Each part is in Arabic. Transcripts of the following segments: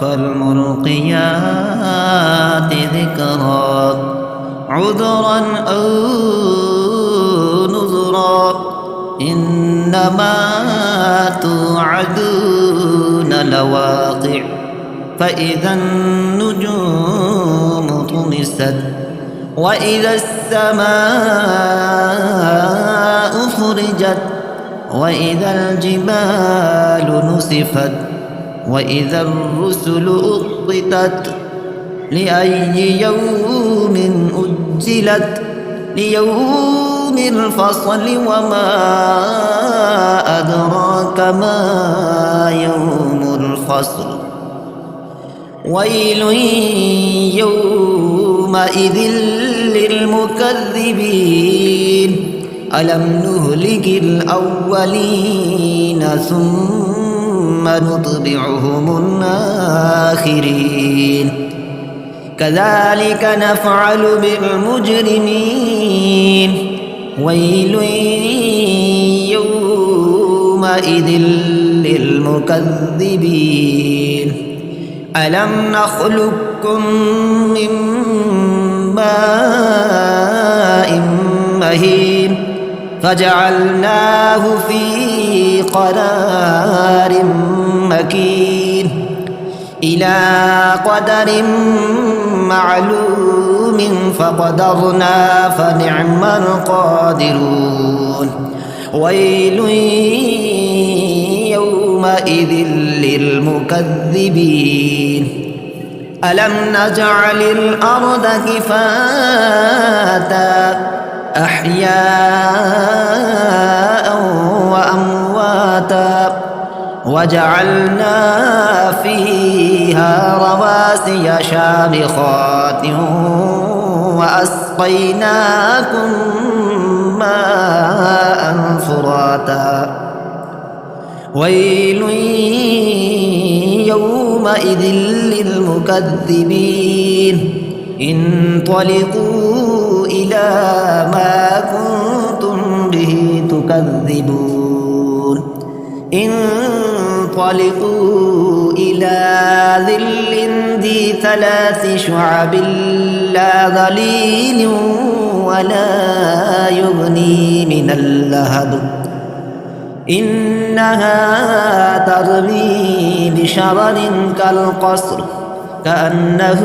فالملقيات ذكرا عذرا أو نذرا إنما توعدون لواقع فإذا النجوم طمست وإذا السماء فرجت وإذا الجبال نسفت وإذا الرسل أقتت لأي يوم أجلت ليوم الفصل وما أدراك ما يوم الفصل ويل يومئذ للمكذبين ألم نهلك الأولين ثم نطبعهم الآخرين كذلك نفعل بالمجرمين ويل يومئذ للمكذبين ألم نخلقكم من ماء مهين فجعلناه في قرار مكين إلى قدر معلوم فقدرنا فنعم القادرون ويل يومئذ للمكذبين ألم نجعل الأرض كفاتا أحياء وأمواتا وجعلنا فيها رواسي شامخات وأسقيناكم ماء فراتا ويل يومئذ للمكذبين انطلقوا إلى ما كنتم به تكذبون انطلقوا إلى ظل ذي 3 شعب لا ظليل ولا يغني من اللهب إنها ترمي بشرر كالقصر كأنه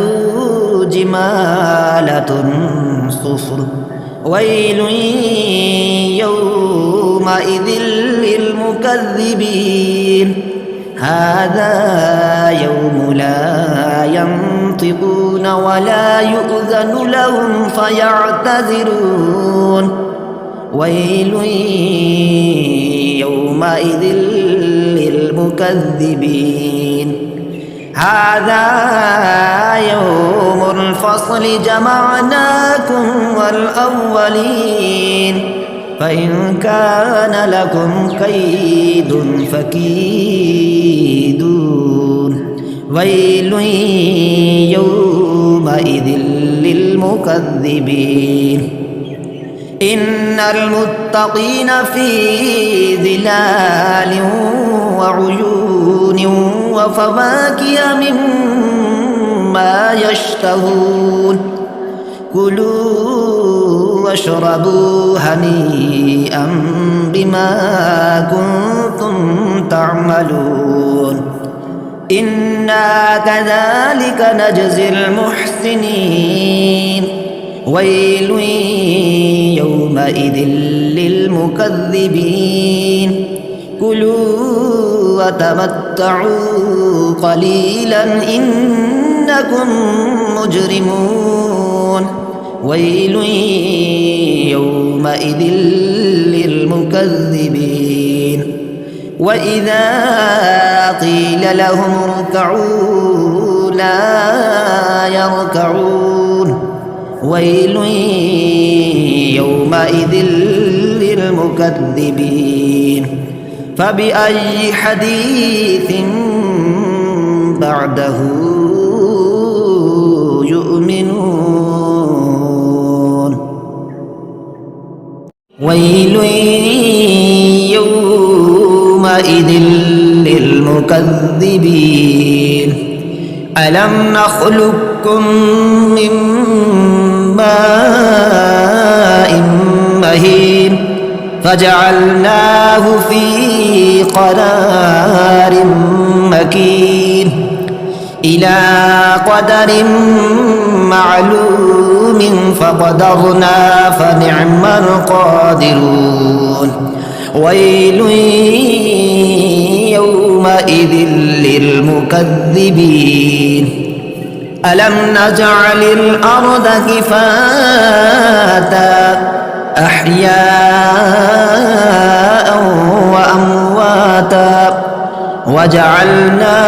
جمالة صفر ويل يومئذ للمكذبين هذا يوم لا ينطقون ولا يؤذن لهم فيعتذرون ويل يومئذ للمكذبين هذا يوم الفصل جمعناكم والأولين فإن كان لكم كيد فكيدون ويل يومئذ للمكذبين إن المتقين في ظلال وعيون وفواكه مما يشتهون كلوا واشربوا هنيئا بما كنتم تعملون إنا كذلك نجزي المحسنين ويل يومئذ للمكذبين كلوا وتمتعوا قليلا إنكم مجرمون ويل يومئذ للمكذبين وإذا قيل لهم اركعوا لا يركعون ويل يومئذ للمكذبين فبأي حديث بعده يؤمنون ويل يومئذ للمكذبين ألم نخلقكم من ماء مهين فجعلناه في قرار مكين إلى قدر معلوم فقدرنا فنعم القادرون ويل يومئذ للمكذبين ألم نجعل الأرض كفاتا أحياء وأمواتا وجعلنا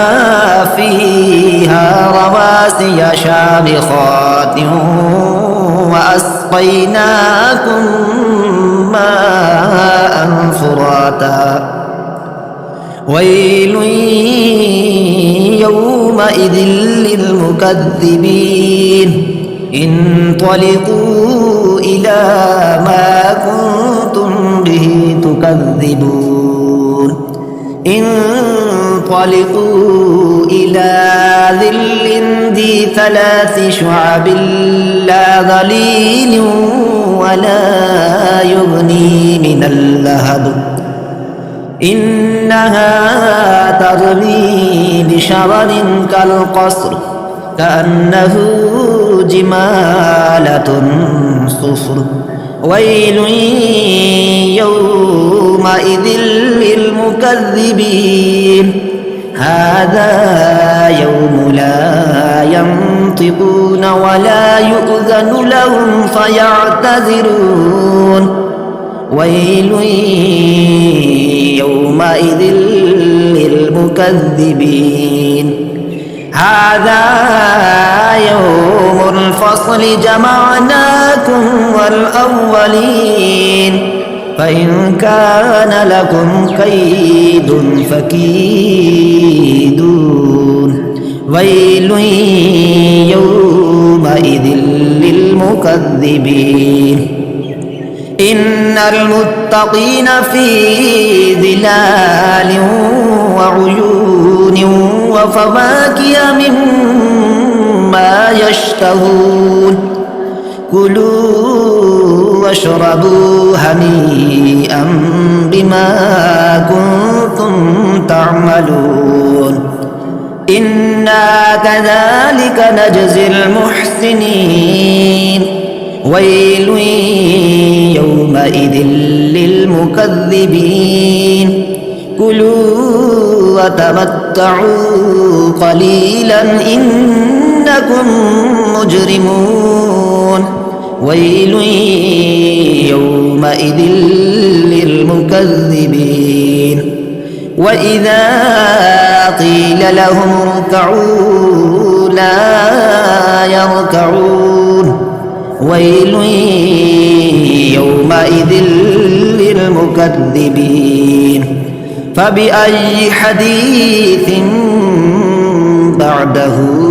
فيها رواسي شامخات وأسقيناكم ماء فراتا ويل يومئذ للمكذبين انطلقوا إلى ما كنتم به تكذبون انطلقوا إلى ظل ذي 3 شعب لا ظليل ولا يغني من اللهب إنها ترمي بشرر كالقصر كأنه جمالة صفر ويل يومئذ للمكذبين هذا يوم لا ينطقون ولا يؤذن لهم فيعتذرون ويل يومئذ للمكذبين هذا يوم الفصل جمعناكم والأولين فإن كان لكم كيد فكيدون ويل يومئذ للمكذبين إن المتقين في ظلال وعيون وفواكه مما يشتهون كلوا واشربوا هنيئا بما كنتم تعملون إنا كذلك نجزي المحسنين ويل يومئذ للمكذبين كلوا وتمتعوا قليلا إنكم مجرمون ويل يومئذ للمكذبين وإذا قيل لهم اركعوا لا يركعون ويل يومئذ للمكذبين فبأي حديث بعده